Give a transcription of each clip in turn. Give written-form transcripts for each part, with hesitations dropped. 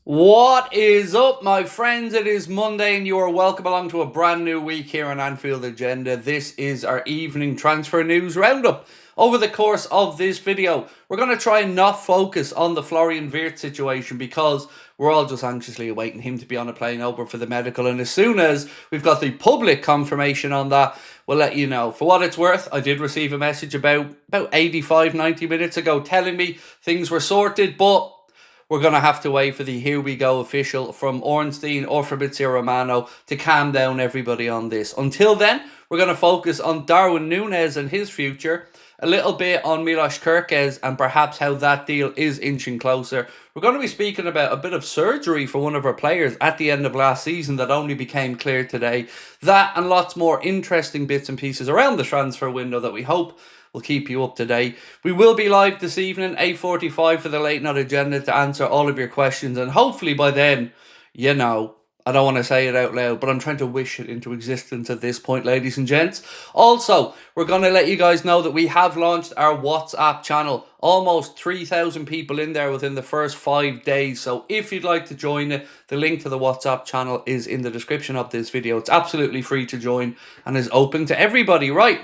What is up, my friends? It is Monday and you are welcome along to a brand new week here on Anfield Agenda. This is our evening transfer news roundup. Over the course of this video, we're going to try and not focus on the Florian Wirtz situation because we're all just anxiously awaiting him to be on a plane over for the medical. And as soon as we've got the public confirmation on that, we'll let you know. For what it's worth, I did receive a message about 85, 90 minutes ago telling me things were sorted, but we're going to have to wait for the here we go official from Ornstein or Fabrizio Romano to calm down everybody on this. Until then, we're going to focus on Darwin Núñez and his future, a little bit on Milos Kerkez and perhaps how that deal is inching closer. We're going to be speaking about a bit of surgery for one of our players at the end of last season that only became clear today. That and lots more interesting bits and pieces around the transfer window that we hope will keep you up to date. We will be live this evening, 8:45 for the late night agenda to answer all of your questions. And hopefully by then, you know, I don't want to say it out loud, but I'm trying to wish it into existence at this point, ladies and gents. Also, we're going to let you guys know that we have launched our WhatsApp channel. Almost 3,000 people in there within the first 5 days. So if you'd like to join it, the link to the WhatsApp channel is in the description of this video. It's absolutely free to join and is open to everybody. Right.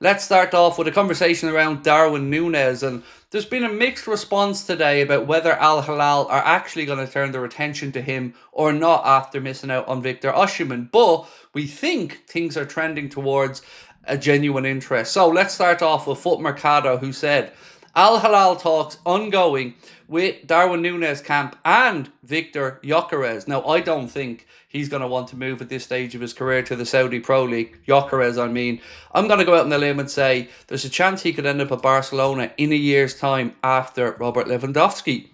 Let's start off with a conversation around Darwin Núñez, and there's been a mixed response today about whether Al Hilal are actually going to turn their attention to him or not after missing out on Victor Osimhen, but we think things are trending towards a genuine interest. So let's start off with Foot Mercado, who said, Al Hilal talks ongoing with Darwin Núñez camp and Victor Gyökeres. Now, I don't think he's going to want to move at this stage of his career to the Saudi Pro League. Gyökeres, I mean. I'm going to go out on the limb and say there's a chance he could end up at Barcelona in a year's time after Robert Lewandowski.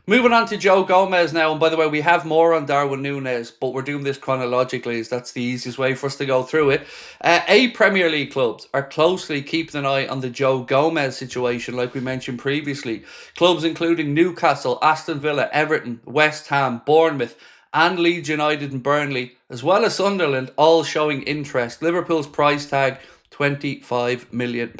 Moving on to Joe Gomez now, and by the way, we have more on Darwin Núñez, but we're doing this chronologically as that's the easiest way for us to go through it. 8 Premier League clubs are closely keeping an eye on the Joe Gomez situation, like we mentioned previously. Clubs including Newcastle, Aston Villa, Everton, West Ham, Bournemouth, and Leeds United and Burnley, as well as Sunderland, all showing interest. Liverpool's price tag, £25 million.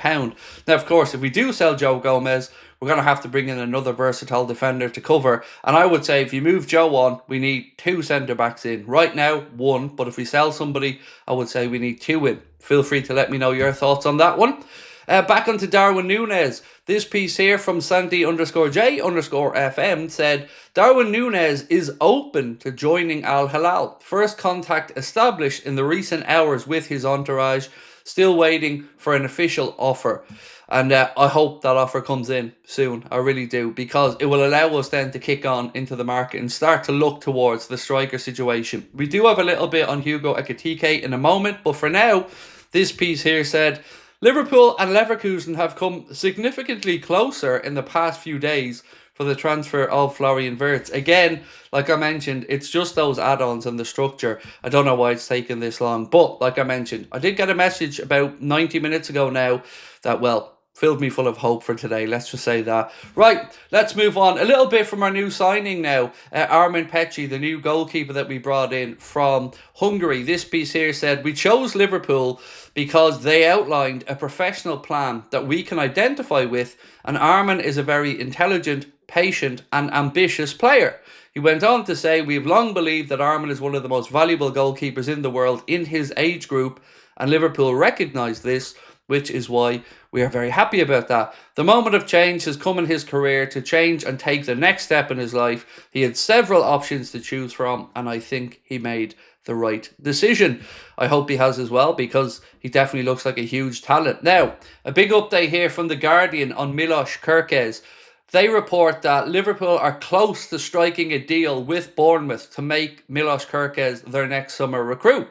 Now, of course, if we do sell Joe Gomez, we're going to have to bring in another versatile defender to cover. And I would say if you move Joe on, we need 2 centre-backs in. Right now, 1. But if we sell somebody, I would say we need 2 in. Feel free to let me know your thoughts on that one. Back onto Darwin Núñez. This piece here from Santi_J_FM said, Darwin Núñez is open to joining Al Hilal. First contact established in the recent hours with his entourage. Still waiting for an official offer. And I hope that offer comes in soon. I really do. Because it will allow us then to kick on into the market and start to look towards the striker situation. We do have a little bit on Hugo Ekitike in a moment. But for now, this piece here said, Liverpool and Leverkusen have come significantly closer in the past few days for the transfer of Florian Wirtz. Again, like I mentioned, it's just those add-ons and the structure. I don't know why it's taken this long. But like I mentioned, I did get a message about 90 minutes ago now that, well, filled me full of hope for today. Let's just say that. Right, let's move on. A little bit from our new signing now. Armin Petchy, the new goalkeeper that we brought in from Hungary. This piece here said, we chose Liverpool because they outlined a professional plan that we can identify with, and Armin is a very intelligent, patient and ambitious player. He went on to say, we have long believed that Armin is one of the most valuable goalkeepers in the world in his age group, and Liverpool recognise this, which is why we are very happy about that. The moment of change has come in his career to change and take the next step in his life. He had several options to choose from, and I think he made the right decision. I hope he has as well, because he definitely looks like a huge talent. Now, a big update here from The Guardian on Milos Kerkez. They report that Liverpool are close to striking a deal with Bournemouth to make Milos Kerkez their next summer recruit.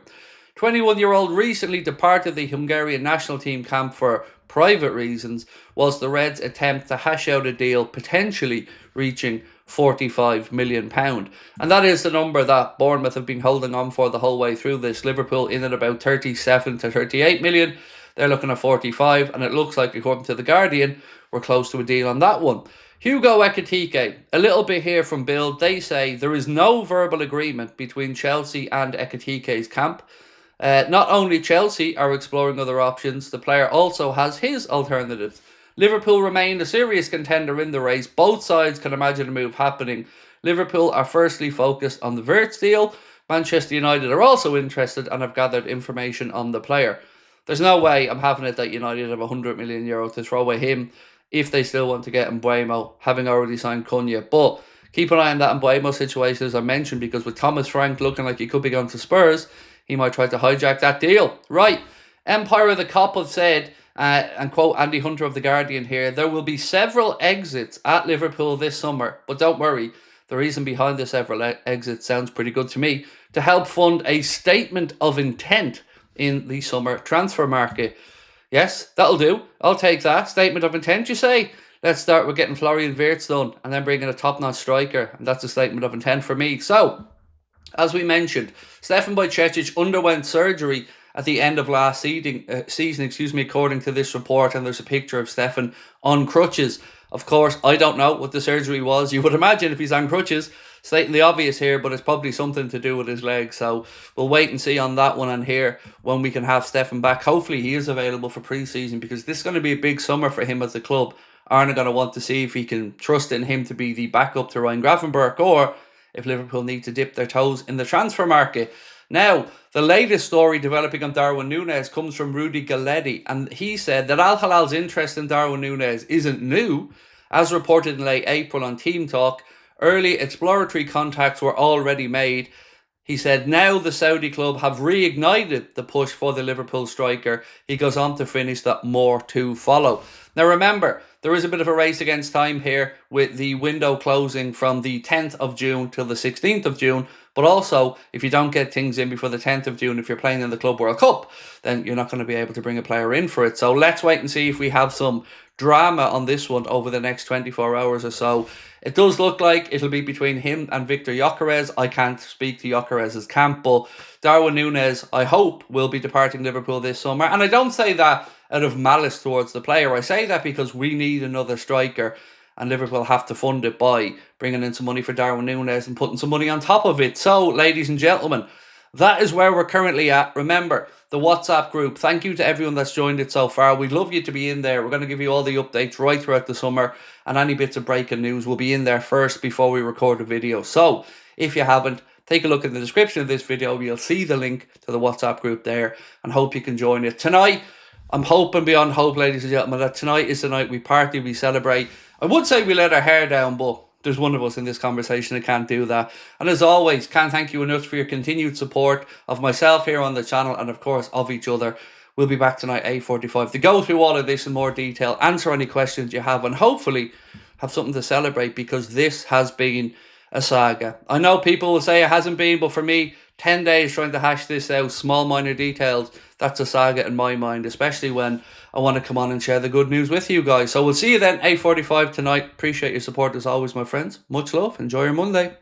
21-year-old recently departed the Hungarian national team camp for private reasons, whilst the Reds attempt to hash out a deal potentially reaching £45 million. And that is the number that Bournemouth have been holding on for the whole way through this. Liverpool in at about 37 to 38 million. They're looking at 45, and it looks like, according to The Guardian, we're close to a deal on that one. Hugo Ekitike, a little bit here from Bild. They say there is no verbal agreement between Chelsea and Ekitike's camp. Not only Chelsea are exploring other options, the player also has his alternatives. Liverpool remain a serious contender in the race. Both sides can imagine a move happening Liverpool are firstly focused on the Wirtz deal. Manchester United are also interested and have gathered information on the player. There's no way I'm having it that United have €100 million to throw away him if they still want to get Mbeumo, having already signed Cunha. But keep an eye on that Mbeumo situation, as I mentioned, because with Thomas Frank looking like he could be going to Spurs, he might try to hijack that deal. Right, Empire of the Cop have said, and quote Andy Hunter of The Guardian here, there will be several exits at Liverpool this summer, but don't worry, the reason behind the several exits sounds pretty good to me, to help fund a statement of intent in the summer transfer market. Yes, that'll do. I'll take that. Statement of intent, you say? Let's start with getting Florian Wirtz done and then bringing a top-notch striker. And that's a statement of intent for me. So, as we mentioned, Stefan Bajcetic underwent surgery at the end of last season, according to this report. And there's a picture of Stefan on crutches. Of course, I don't know what the surgery was. You would imagine if he's on crutches, stating the obvious here, but it's probably something to do with his leg. So we'll wait and see on that one and here when we can have Stefan back. Hopefully he is available for pre-season, because this is going to be a big summer for him at the club. Arne going to want to see if he can trust in him to be the backup to Ryan Gravenberch, or if Liverpool need to dip their toes in the transfer market. Now, the latest story developing on Darwin Núñez comes from Rudy Galletti, and he said that Al Hilal's interest in Darwin Núñez isn't new. As reported in late April on Team Talk, early exploratory contacts were already made. He said now the Saudi club have reignited the push for the Liverpool striker. He goes on to finish that more to follow. Now remember, there is a bit of a race against time here with the window closing from the 10th of June till the 16th of June. But also, if you don't get things in before the 10th of June, if you're playing in the Club World Cup, then you're not going to be able to bring a player in for it. So let's wait and see if we have some drama on this one over the next 24 hours or so. It does look like it'll be between him and Victor Gyökeres. I can't speak to Gyökeres' camp, but Darwin Núñez, I hope, will be departing Liverpool this summer. And I don't say that out of malice towards the player. I say that because we need another striker, and Liverpool have to fund it by bringing in some money for Darwin Núñez and putting some money on top of it. So, ladies and gentlemen, that is where we're currently at. Remember, the WhatsApp group. Thank you to everyone that's joined it so far. We'd love you to be in there. We're going to give you all the updates right throughout the summer, and any bits of breaking news will be in there first before we record a video. So, if you haven't, take a look in the description of this video. You'll see the link to the WhatsApp group there, and hope you can join it. Tonight, I'm hoping beyond hope, ladies and gentlemen, that tonight is the night we party, we celebrate. I would say we let our hair down, but there's one of us in this conversation that can't do that. And as always, can't thank you enough for your continued support of myself here on the channel, and of course of each other. We'll be back tonight 8:45 to go through all of this in more detail, answer any questions you have, and hopefully have something to celebrate, because this has been a saga. I know people will say it hasn't been, but for me, 10 days trying to hash this out, small minor details, that's a saga in my mind, especially when I want to come on and share the good news with you guys. So we'll see you then 8:45 tonight. Appreciate your support as always, my friends. Much love. Enjoy your Monday.